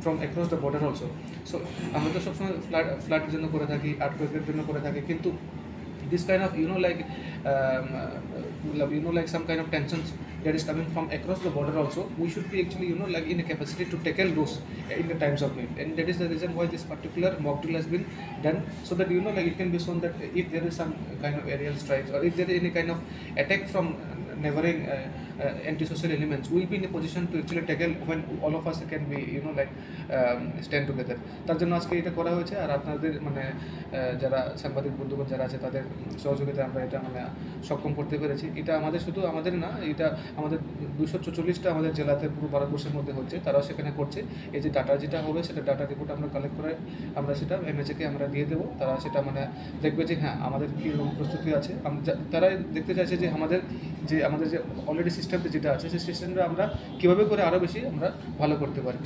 from across the border also. So আমরা তো সবসময় ফ্লাডের জন্য করে থাকি, আর্থকোয়েকের জন্য করে থাকি, কিন্তু this kind of like some kind of tensions that is coming from across the border also, we should be actually like in a capacity to tackle those in the times of need. And that is the reason why this particular mock drill has been done, so that like it can be shown that if there is some kind of aerial strikes or if there is any kind of attack from neighboring antisocial elements, we will be in a position to actually tackle when all of us can be like stand together. তার জন্য আজকে এটা করা হয়েছে। আর আপনাদের মানে যারা সাংবাদিক বন্ধুগণ যারা আছে তাদের সহযোগিতা আমরা এটা মানে সক্ষম করতে পেরেছি। এটা আমাদের শুধু আমাদের না, এটা আমাদের 244টা আমাদের জেলাতে পুরো ভারতবর্ষের মধ্যে হচ্ছে, তারাও সেখানে করছে। এই যে ডাটা যেটা হবে সেটা ডাটা রিপোর্ট আমরা কালেক্ট করে আমরা সেটা এমএচএকে আমরা দিয়ে দেবো। তারা সেটা মানে দেখবে যে হ্যাঁ আমাদের কীরকম প্রস্তুতি আছে। তারা দেখতে চাইছে যে আমাদের যে অলরেডি সিস্টেমটা যেটা আছে সেই সিস্টেমটা আমরা কীভাবে করে আরও বেশি আমরা ভালো করতে পারি।